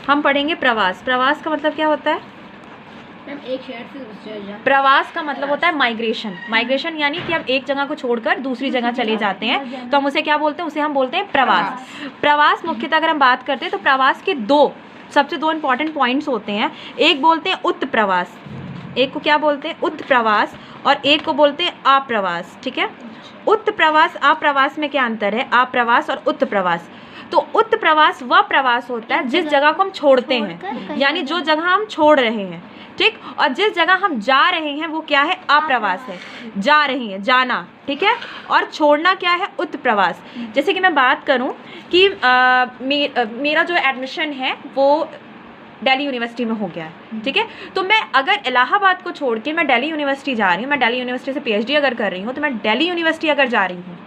हम पढ़ेंगे प्रवास। प्रवास का मतलब क्या होता है? एक शहर से दूसरे जगह। प्रवास का मतलब होता है माइग्रेशन। माइग्रेशन यानी कि हम एक जगह को छोड़कर दूसरी जगह चले जाते हैं, तो हम उसे क्या बोलते हैं? उसे हम बोलते हैं प्रवास। प्रवास मुख्यतः अगर हम बात करते हैं तो प्रवास के सबसे दो इंपॉर्टेंट पॉइंट्स होते हैं। एक बोलते हैं उत्त प्रवास, एक को क्या बोलते हैं? उत्त प्रवास, और एक को बोलते हैं अप्रवास। ठीक है, उत्त प्रवास अप्रवास में क्या अंतर है? अप्रवास और उत्त प्रवास। तो उत्त प्रवास वह प्रवास होता है जिस जगह को हम छोड़ते हैं, यानी जो जगह हम छोड़ रहे हैं, ठीक। और जिस जगह हम जा रहे हैं वो क्या है? अप्रवास है, जा रहे हैं, जाना, ठीक है। और छोड़ना क्या है? उत्त प्रवास। जैसे कि मैं बात करूं कि मेरा जो एडमिशन है वो दिल्ली यूनिवर्सिटी में हो गया है, ठीक है। तो मैं अगर इलाहाबाद को छोड़ के मैं दिल्ली यूनिवर्सिटी जा रही हूँ, मैं दिल्ली यूनिवर्सिटी से पीएचडी अगर कर रही हूँ, तो मैं दिल्ली यूनिवर्सिटी अगर जा रही हूँ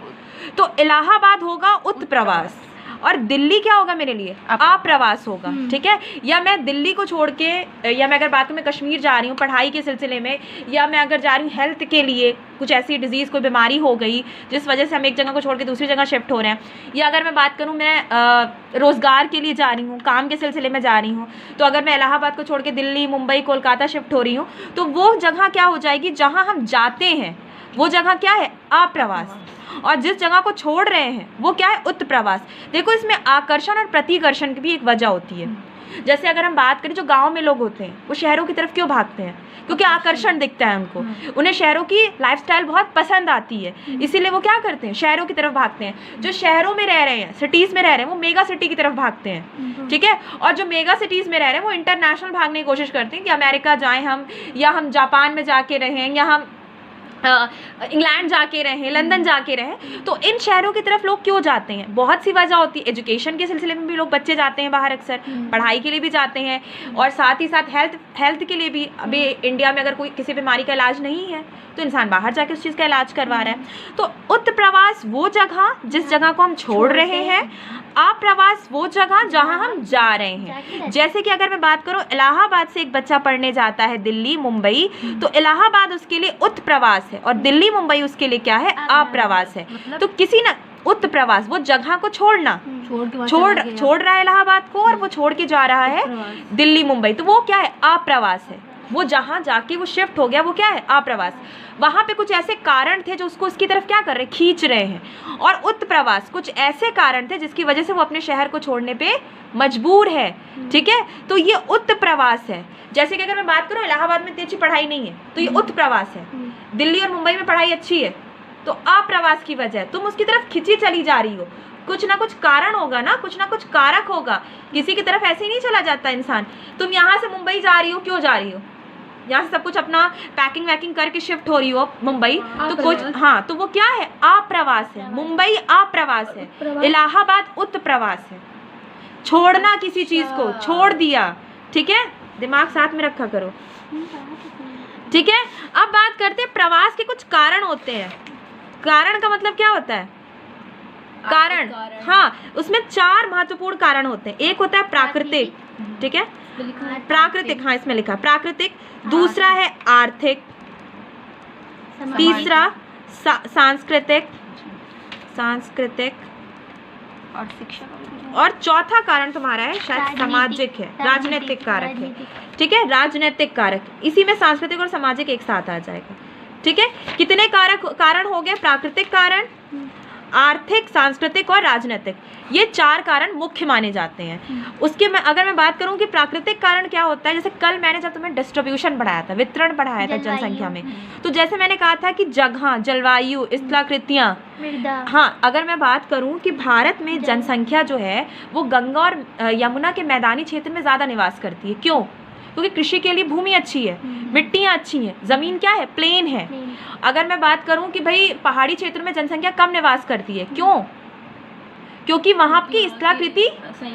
तो इलाहाबाद होगा उत्त प्रवास, और दिल्ली क्या होगा मेरे लिए? अप्रवास होगा, ठीक है। या मैं दिल्ली को छोड़ के, या मैं अगर बात करूँ मैं कश्मीर जा रही हूँ पढ़ाई के सिलसिले में, या मैं अगर जा रही हूँ हेल्थ के लिए, कुछ ऐसी डिजीज़ कोई बीमारी हो गई जिस वजह से हम एक जगह को छोड़ के दूसरी जगह शिफ्ट हो रहे हैं, या अगर मैं बात करूँ मैं रोज़गार के लिए जा रही हूँ, काम के सिलसिले में जा रही हूँ, तो अगर मैं इलाहाबाद को छोड़ के दिल्ली, मुंबई, कोलकाता शिफ्ट हो रही हूँ, तो वो जगह क्या हो जाएगी? जहाँ हम जाते हैं वो जगह क्या है? अप्रवास। और जिस जगह को छोड़ रहे हैं वो क्या है? उत्त प्रवास। देखो, इसमें आकर्षण और प्रतिकर्षण की भी एक वजह होती है। जैसे अगर हम बात करें, जो गांव में लोग होते हैं वो शहरों की तरफ क्यों भागते हैं? क्योंकि आकर्षण दिखता है उनको, उन्हें शहरों की लाइफस्टाइल बहुत पसंद आती है, इसीलिए वो क्या करते हैं? शहरों की तरफ भागते हैं। जो शहरों में रह रहे हैं, सिटीज़ में रह रहे हैं, वो मेगा सिटी की तरफ भागते हैं, ठीक है। और जो मेगा सिटीज़ में रह रहे हैं वो इंटरनेशनल भागने की कोशिश करते हैं कि अमेरिका जाएँ हम, या हम जापान में जाके रहें, या हम इंग्लैंड जाके रहें, लंदन जाके रहें। तो इन शहरों की तरफ लोग क्यों जाते हैं? बहुत सी वजह होती है। एजुकेशन के सिलसिले में भी लोग, बच्चे जाते हैं बाहर, अक्सर पढ़ाई के लिए भी जाते हैं, और साथ ही साथ हेल्थ के लिए भी। अभी इंडिया में अगर कोई किसी बीमारी का इलाज नहीं है तो इंसान बाहर जाके उस चीज़ का इलाज करवा रहा है। तो उत्त प्रवास वो जगह जिस जगह को हम छोड़ रहे हैं, अप्रवास वो जगह जहाँ हम जा रहे हैं। जैसे कि अगर मैं बात करूँ, इलाहाबाद से एक बच्चा पढ़ने जाता है दिल्ली, मुंबई, तो इलाहाबाद उसके लिए उत्त प्रवास है, और दिल्ली, मुंबई उसके लिए क्या है? अप्रवास है। तो किसी ना उत्त प्रवास वो जगह को छोड़ना, छोड़ रहा है इलाहाबाद को, और वो छोड़ के जा रहा है दिल्ली, मुंबई, तो वो क्या है? अप्रवास है। वो जहाँ जाके वो शिफ्ट हो गया वो क्या है? अप्रवास। वहाँ पे कुछ ऐसे कारण थे जो उसको उसकी तरफ क्या कर रहे? खींच रहे हैं। और उत्त प्रवास कुछ ऐसे कारण थे जिसकी वजह से वो अपने शहर को छोड़ने पे मजबूर है, ठीक है। तो ये उत्त प्रवास है। जैसे कि अगर मैं बात करूँ, इलाहाबाद में इतनी अच्छी पढ़ाई नहीं है तो ये उत्त प्रवास है। दिल्ली और मुंबई में पढ़ाई अच्छी है तो अप्रवास की वजह, तुम उसकी तरफ खिंची चली जा रही हो। कुछ ना कुछ कारण होगा ना, कुछ ना कुछ कारक होगा। किसी की तरफ ऐसे ही नहीं चला जाता इंसान। तुम यहाँ से मुंबई जा रही हो, क्यों जा रही हो? यहाँ से सब कुछ अपना पैकिंग वैकिंग करके शिफ्ट हो रही हो मुंबई, तो कुछ, हाँ, तो वो क्या है? अप्रवास है। मुंबई अप्रवास है, इलाहाबाद उत्त प्रवास है। छोड़ना, किसी चीज को छोड़ दिया, ठीक है। दिमाग साथ में रखा करो, ठीक है। अब बात करते हैं, प्रवास के कुछ कारण होते हैं। कारण का मतलब क्या होता है? कारण, हाँ, उसमें 4 महत्वपूर्ण कारण होते हैं। एक होता है प्राकृतिक, ठीक है, प्राकृतिक, हाँ इसमें लिखा प्राकृतिक। दूसरा है आर्थिक, तीसरा सांस्कृतिक और शिक्षा, और चौथा कारण तुम्हारा है शायद सामाजिक है, राजनीतिक कारक है, ठीक है, राजनीतिक कारक। इसी में सांस्कृतिक और सामाजिक एक साथ आ जाएगा, ठीक है। कितने कारण हो गए? प्राकृतिक कारण, आर्थिक, सांस्कृतिक और राजनीतिक, ये 4 कारण मुख्य माने जाते हैं। उसके में अगर मैं बात करूं कि प्राकृतिक कारण क्या होता है, जैसे कल मैंने जब तुम्हें डिस्ट्रीब्यूशन पढ़ाया था, वितरण पढ़ाया था जनसंख्या में, तो जैसे मैंने कहा था कि जगह, जलवायु, स्थलाकृतियाँ, हाँ, अगर मैं बात करूं कि भारत में जनसंख्या जो है वो गंगा और यमुना के मैदानी क्षेत्र में ज़्यादा निवास करती है। क्यों? क्योंकि कृषि के लिए भूमि अच्छी है, मिट्टियाँ अच्छी हैं, ज़मीन क्या है? प्लेन है। अगर मैं बात करूं कि भाई पहाड़ी क्षेत्र में जनसंख्या कम निवास करती है, क्यों? क्योंकि वहाँ की स्थलाकृति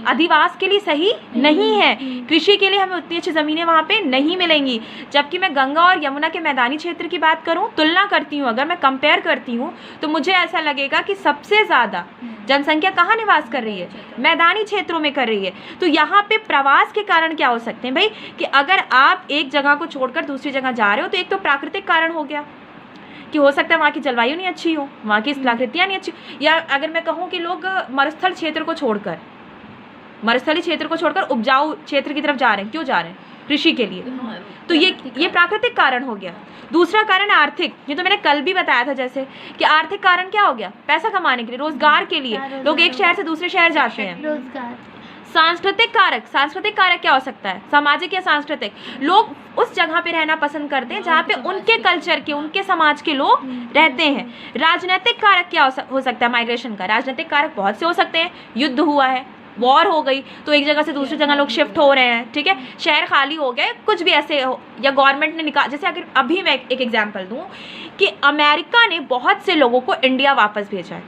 अधिवास के लिए सही नहीं है। कृषि के लिए हमें उतनी अच्छी ज़मीनें वहाँ पे नहीं मिलेंगी। जबकि मैं गंगा और यमुना के मैदानी क्षेत्र की बात करूँ, तुलना करती हूँ, अगर मैं कंपेयर करती हूँ, तो मुझे ऐसा लगेगा कि सबसे ज़्यादा जनसंख्या कहाँ निवास कर रही है? मैदानी क्षेत्रों में कर रही है। तो यहाँ पे प्रवास के कारण क्या हो सकते हैं भाई? कि अगर आप एक जगह को छोड़कर दूसरी जगह जा रहे हो, तो एक तो प्राकृतिक कारण हो गया कि हो सकता है वहाँ की जलवायु नहीं अच्छी हो, वहाँ की स्थलाकृतियाँ नहीं अच्छी, या अगर मैं कहूँ कि लोग मरुस्थल क्षेत्र को छोड़कर, मरुस्थलीय क्षेत्र को छोड़कर उपजाऊ क्षेत्र की तरफ जा रहे हैं। क्यों जा रहे हैं? कृषि के लिए। तो ये प्राकृतिक कारण हो गया। दूसरा कारण है आर्थिक, ये तो मैंने कल भी बताया था, जैसे कि आर्थिक कारण क्या हो गया? पैसा कमाने के लिए, रोजगार के लिए लोग एक शहर से दूसरे शहर जाते हैं। रोजगार। सांस्कृतिक कारक, सांस्कृतिक कारक क्या हो सकता है? सामाजिक या सांस्कृतिक, लोग उस जगह पे रहना पसंद करते हैं जहाँ पे उनके कल्चर के, उनके समाज के लोग रहते हैं। राजनीतिक कारक क्या हो सकता है माइग्रेशन का? राजनीतिक कारक बहुत से हो सकते हैं। युद्ध हुआ है, वॉर हो गई, तो एक जगह से दूसरी जगह लोग शिफ्ट हो रहे हैं, ठीक है, शहर खाली हो गए, कुछ भी ऐसे हो, या गवर्नमेंट ने निकाल, जैसे अगर अभी मैं एक एग्जांपल दूं कि अमेरिका ने बहुत से लोगों को इंडिया वापस भेजा है,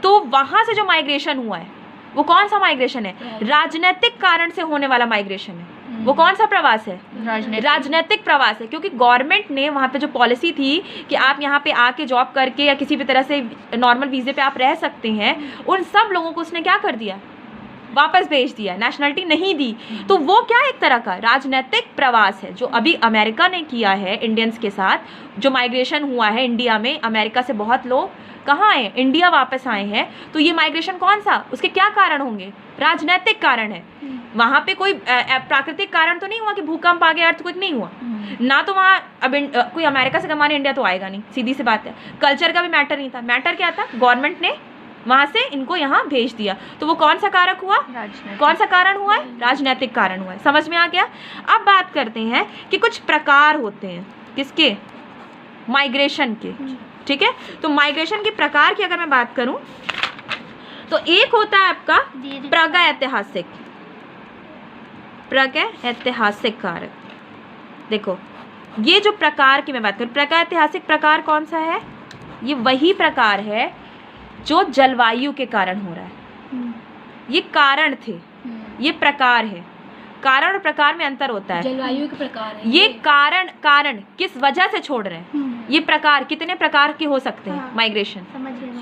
तो वहाँ से जो माइग्रेशन हुआ है वो कौन सा माइग्रेशन है? राजनीतिक कारण से होने वाला माइग्रेशन है। वो कौन सा प्रवास है? राजनीतिक प्रवास है, क्योंकि गवर्नमेंट ने वहाँ पे जो पॉलिसी थी कि आप यहाँ पे आके जॉब करके या किसी भी तरह से नॉर्मल वीज़े पे आप रह सकते हैं, उन सब लोगों को उसने क्या कर दिया? वापस भेज दिया, नेशनलिटी नहीं दी। तो वो क्या एक तरह का राजनीतिक प्रवास है जो अभी अमेरिका ने किया है इंडियंस के साथ, जो माइग्रेशन हुआ है इंडिया में। अमेरिका से बहुत लोग कहाँ आए? इंडिया वापस आए हैं। तो ये माइग्रेशन कौन सा, उसके क्या कारण होंगे? राजनीतिक कारण है। वहाँ पे कोई प्राकृतिक कारण तो नहीं हुआ कि भूकंप आ गया, अर्थक्वेक नहीं हुआ ना, तो वहाँ अब कोई अमेरिका से कमाने इंडिया तो आएगा नहीं, सीधी सी बात है। कल्चर का भी मैटर नहीं था, मैटर क्या था? गवर्नमेंट ने वहाँ से इनको यहाँ भेज दिया। तो वो कौन सा कारक हुआ? कौन सा कारण हुआ है? राजनीतिक कारण हुआ है। समझ में आ गया? अब बात करते हैं कि कुछ प्रकार होते हैं किसके? माइग्रेशन के, ठीक है। तो माइग्रेशन के प्रकार की अगर मैं बात करूं तो एक होता है आपका प्रागैतिहासिक, प्रागैतिहासिक कारक। देखो ये जो प्रकार की मैं बात करूं, प्रागैतिहासिक प्रकार कौन सा है? ये वही प्रकार है जो जलवायु के कारण हो रहा है। ये कारण थे, ये प्रकार है। कारण और प्रकार में अंतर होता है। जलवायु के प्रकार है ये कारण किस वजह से छोड़ रहे हैं, ये प्रकार कितने प्रकार के हो सकते हैं माइग्रेशन,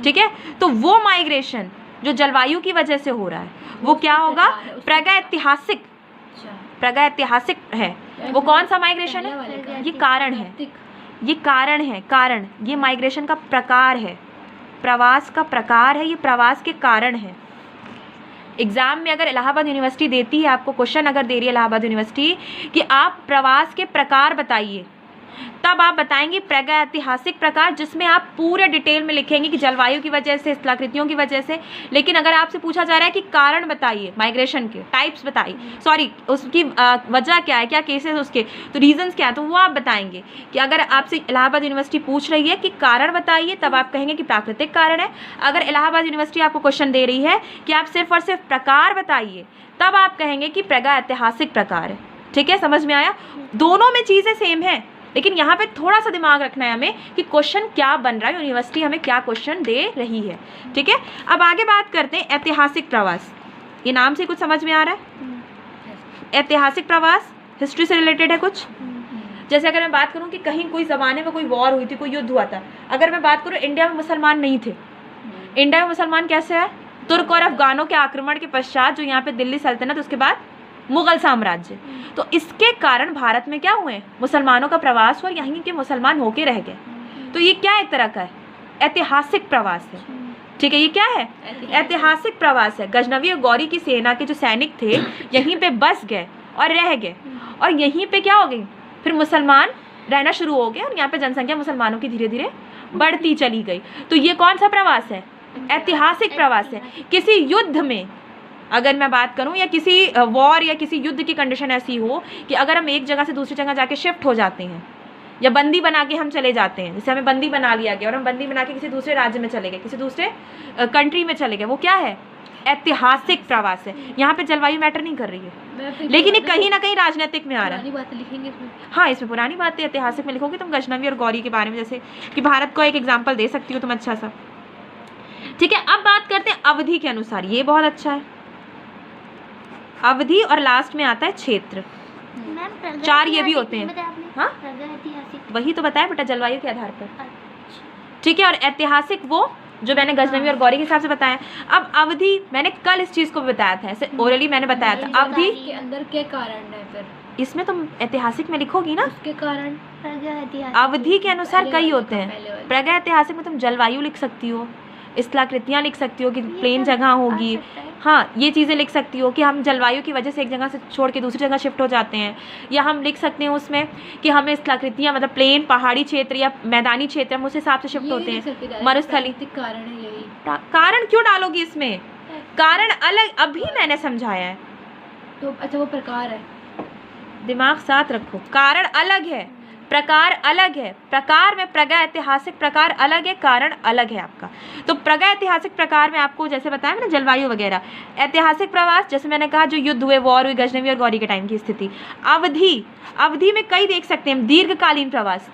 ठीक है। तो वो माइग्रेशन जो जलवायु की वजह से हो रहा है वो क्या होगा? प्रागैतिहासिक, प्रागैतिहासिक है। वो कौन सा माइग्रेशन है? ये कारण है, ये कारण है, कारण ये माइग्रेशन का प्रकार है, प्रवास का प्रकार है, ये प्रवास के कारण है। एग्जाम में अगर इलाहाबाद यूनिवर्सिटी देती है आपको क्वेश्चन, अगर दे रही है इलाहाबाद यूनिवर्सिटी कि आप प्रवास के प्रकार बताइए, तब आप बताएंगे प्रागैतिहासिक प्रकार, जिसमें आप पूरे डिटेल में लिखेंगे कि जलवायु की वजह से, स्थलाकृतियों की वजह से। लेकिन अगर आपसे पूछा जा रहा है कि कारण बताइए, माइग्रेशन के टाइप्स बताइए, सॉरी उसकी वजह क्या है, क्या केसेस उसके, तो रीजंस क्या है, तो वो आप बताएंगे। कि अगर आपसे इलाहाबाद यूनिवर्सिटी पूछ रही है कि कारण बताइए, तब आप कहेंगे कि प्राकृतिक कारण है। अगर इलाहाबाद यूनिवर्सिटी आपको क्वेश्चन दे रही है कि आप सिर्फ और सिर्फ प्रकार बताइए, तब आप कहेंगे कि प्रागैतिहासिक प्रकार है। ठीक है, समझ में आया? दोनों में चीज़ें सेम हैं, लेकिन यहाँ पे थोड़ा सा दिमाग रखना है हमें कि क्वेश्चन क्या बन रहा है, यूनिवर्सिटी हमें क्या क्वेश्चन दे रही है। ठीक है, अब आगे बात करते हैं ऐतिहासिक प्रवास। ये नाम से कुछ समझ में आ रहा है? ऐतिहासिक प्रवास हिस्ट्री से रिलेटेड है कुछ। जैसे अगर मैं बात करूँ कि कहीं कोई ज़माने में कोई वॉर हुई थी, कोई युद्ध हुआ था। अगर मैं बात करूँ इंडिया में मुसलमान नहीं थे, इंडिया में मुसलमान कैसे है? तुर्क और अफगानों के आक्रमण के पश्चात जो यहाँ पे दिल्ली सल्तनत, उसके बाद मुगल साम्राज्य, तो इसके कारण भारत में क्या हुए? मुसलमानों का प्रवास हुआ, यहीं के मुसलमान होके रह गए। तो ये क्या एक तरह का है? ऐतिहासिक प्रवास है। ठीक है, ये क्या है? ऐतिहासिक प्रवास है। गजनवी और गौरी की सेना के जो सैनिक थे यहीं पे बस गए और रह गए, और यहीं पे क्या हो गई? फिर मुसलमान रहना शुरू हो गए, और यहाँ पे जनसंख्या मुसलमानों की धीरे धीरे बढ़ती चली गई। तो ये कौन सा प्रवास है? ऐतिहासिक प्रवास है। किसी युद्ध में अगर मैं बात करूं, या किसी वॉर या किसी युद्ध की कंडीशन ऐसी हो कि अगर हम एक जगह से दूसरी जगह जाके शिफ्ट हो जाते हैं, या बंदी बना के हम चले जाते हैं, जैसे हमें बंदी बना लिया गया और हम बंदी बना के किसी दूसरे राज्य में चले गए, किसी दूसरे कंट्री में चले गए, वो क्या है? ऐतिहासिक प्रवास है। यहाँ पे जलवायु मैटर नहीं कर रही है, लेकिन ये कहीं ना कहीं राजनीतिक में आ रहा है। हाँ, इसमें पुरानी बातें ऐतिहासिक में लिखोगे तुम गजनवी और गौरी के बारे में, जैसे कि भारत को एक एग्जाम्पल दे सकती हो तुम अच्छा सा। ठीक है, अब बात करते हैं अवधि के अनुसार। ये बहुत अच्छा है, अवधि और लास्ट में आता है क्षेत्र। चार ये भी होते हैं। हाँ, वही तो बताया बेटा, जलवायु के आधार पर। ठीक है, और ऐतिहासिक वो जो मैंने गजनवी और गौरी के हिसाब से बताया। अब अवधि मैंने कल इस चीज को भी बताया था, ऐसे ओरली मैंने बताया था। अवधि के अंदर क्या कारण है? फिर इसमें तुम ऐतिहासिक में लिखोगी ना, उसके कारण अवधि के अनुसार कई होते हैं। प्रागैतिहासिक में तुम जलवायु लिख सकती हो, स्थलाकृतियाँ लिख सकती हो कि प्लेन जगह होगी। हाँ, ये चीज़ें लिख सकती हो कि हम जलवायु की वजह से एक जगह से छोड़ के दूसरी जगह शिफ्ट हो जाते हैं। या हम लिख सकते हैं उसमें कि हमें स्थलाकृतियाँ मतलब प्लेन, पहाड़ी क्षेत्र या मैदानी क्षेत्र, हम उस हिसाब से शिफ्ट होते हैं। मरुस्थली कारण है यही। कारण क्यों डालोगी इसमें? कारण अलग, अभी मैंने समझाया है। तो अच्छा वो प्रकार है, दिमाग साथ रखो। कारण अलग है, प्रकार अलग है। प्रकार में प्रागैतिहासिक प्रकार अलग है, कारण अलग है आपका। तो प्रागैतिहासिक प्रकार में आपको जैसे बताया मैंने जलवायु वगैरह। ऐतिहासिक प्रवास जैसे मैंने कहा जो युद्ध हुए, वॉर हुई, गजनवी और गौरी के टाइम की स्थिति। अवधि, अवधि में कई देख सकते हैं हम। दीर्घकालीन प्रवास,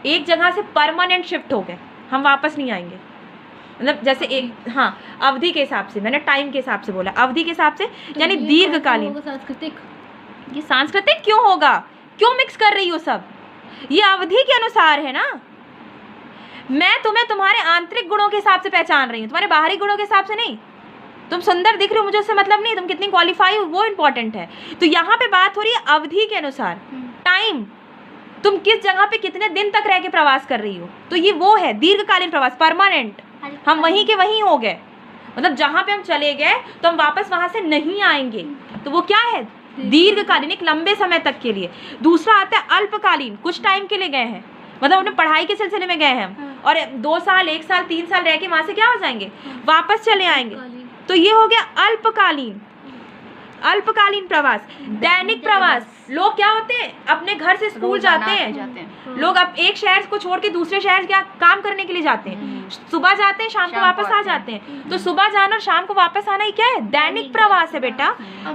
एक जगह से परमानेंट शिफ्ट हो गए, हम वापस नहीं आएंगे। मतलब जैसे एक, हाँ, अवधि के हिसाब से, मैंने टाइम के हिसाब से बोला, अवधि के हिसाब से तो यानी ये दीर्घकालीन। सांस्कृतिक, ये सांस्कृतिक क्यों होगा? क्यों मिक्स कर रही हो सब? ये अवधि के अनुसार है ना। मैं तुम्हें तुम्हारे आंतरिक गुणों के हिसाब से पहचान रही हूँ, तुम्हारे बाहरी गुणों के हिसाब से नहीं। तुम सुंदर दिख रहे हो, मुझे उससे मतलब नहीं, तुम कितनी क्वालिफाई हो वो इंपॉर्टेंट है। तो यहाँ पे बात हो रही है अवधि के अनुसार, टाइम, तुम किस जगह पे कितने दिन तक रह के प्रवास कर रही हो। तो ये वो है दीर्घकालीन प्रवास, परमानेंट। हम वहीं के वहीं हो गए, मतलब जहाँ पे हम चले गए तो हम वापस वहाँ से नहीं आएंगे। तो वो क्या है? दीर्घकालीन, एक लंबे समय तक के लिए। दूसरा आता है अल्पकालीन, कुछ टाइम के लिए गए हैं, मतलब अपने पढ़ाई के सिलसिले में गए हैं हम, और 2 साल 1 साल 3 साल रह के वहाँ से क्या हो जाएंगे, वापस चले आएंगे। तो ये हो गया अल्पकालीन, अल्पकालीन प्रवास। दैनिक प्रवास, लोग क्या होते हैं अपने घर से स्कूल जाते हैं, लोग अब एक शहर को छोड़ के दूसरे शहर क्या काम करने के लिए जाते हैं, सुबह जाते हैं शाम को वापस आ जाते हैं। तो सुबह जाना और शाम को वापस आना, ये क्या है? दैनिक प्रवास है बेटा।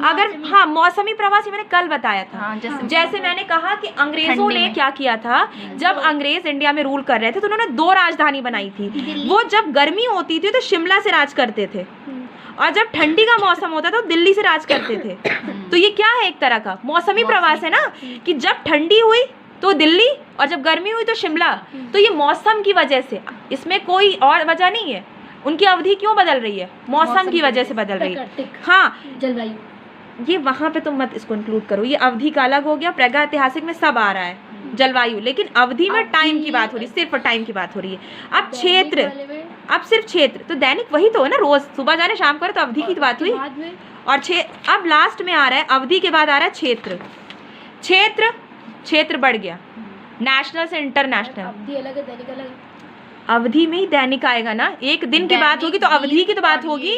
अगर हाँ, मौसमी प्रवास ये मैंने कल बताया था। जैसे मैंने कहा कि अंग्रेजों ने क्या किया था, जब अंग्रेज इंडिया में रूल कर रहे थे तो उन्होंने 2 राजधानी बनाई थी। वो जब गर्मी होती थी तो शिमला से राज करते थे, और जब ठंडी का मौसम होता था तो दिल्ली से राज करते थे। तो ये क्या है? एक तरह का मौसमी प्रवास है ना, कि जब ठंडी हुई तो दिल्ली और जब गर्मी हुई तो शिमला। तो ये मौसम की वजह से, इसमें कोई और वजह नहीं है। उनकी अवधि क्यों बदल रही है? मौसम की वजह से बदल रही है। हाँ, जलवायु, ये वहाँ पे तुम मत इसको इंक्लूड करो, ये अवधि का अलग हो गया। प्रागैतिहासिक में सब आ रहा है, जलवायु, लेकिन अवधि में टाइम की बात हो रही है, सिर्फ टाइम की बात हो रही है। अब क्षेत्र, अब सिर्फ क्षेत्र, तो दैनिक वही तो है ना, रोज सुबह जाने शाम करे, तो अवधि की बात हुई। और अब लास्ट में आ रहा है, अवधि के बाद आ रहा है क्षेत्र। क्षेत्र, क्षेत्र बढ़ गया, नेशनल से इंटरनेशनल। अवधि अलग है, दैनिक अलग है। अवधि में ही दैनिक आएगा ना, एक दिन की बात होगी तो अवधि की तो बात होगी।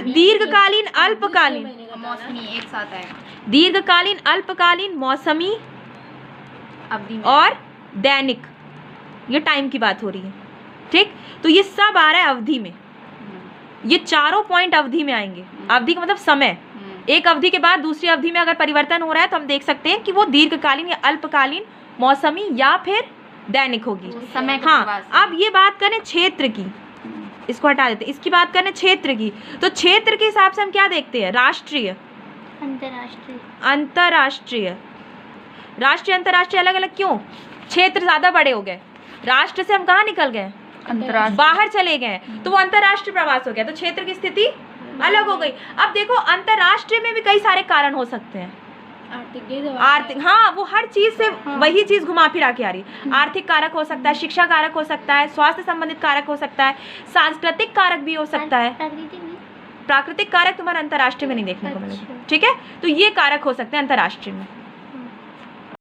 दीर्घकालीन, अल्पकालीन, मौसमी एक साथ आएगा। दीर्घकालीन, अल्पकालीन, मौसमी अवधि और दैनिक, ये टाइम की बात हो रही है। ठीक, तो ये सब आ रहा है अवधि में। ये चारों पॉइंट अवधि में आएंगे। अवधि का मतलब समय, एक अवधि के बाद दूसरी अवधि में अगर परिवर्तन हो रहा है तो हम देख सकते हैं कि वो दीर्घकालीन या अल्पकालीन, मौसमी या फिर दैनिक होगी। समय। हाँ, अब ये बात करें क्षेत्र की, इसको हटा देते हैं, इसकी बात करें क्षेत्र की। तो क्षेत्र के हिसाब से हम क्या देखते हैं? राष्ट्रीय, अंतरराष्ट्रीय, अंतरराष्ट्रीय। राष्ट्रीय अंतरराष्ट्रीय अलग अलग क्यों? क्षेत्र ज्यादा बड़े हो गए, राष्ट्र से हम कहाँ निकल गए? अंतरराष्ट्रीय, बाहर चले गए, तो वो अंतरराष्ट्रीय प्रवास हो गया। तो क्षेत्र की स्थिति अलग हो गई। अब देखो अंतरराष्ट्रीय में भी कई सारे कारण हो सकते हैं। आर्थिक, हाँ, वो हर चीज से वही चीज घुमा फिरा के आ रही है। आर्थिक कारक हो सकता है, शिक्षा कारक हो सकता है, स्वास्थ्य संबंधित कारक हो सकता है, सांस्कृतिक कारक भी हो सकता है। प्राकृतिक कारक तुम्हारा अंतरराष्ट्रीय में नहीं देखने को मिलेगा। ठीक है, तो ये कारक हो सकते हैं अंतरराष्ट्रीय में।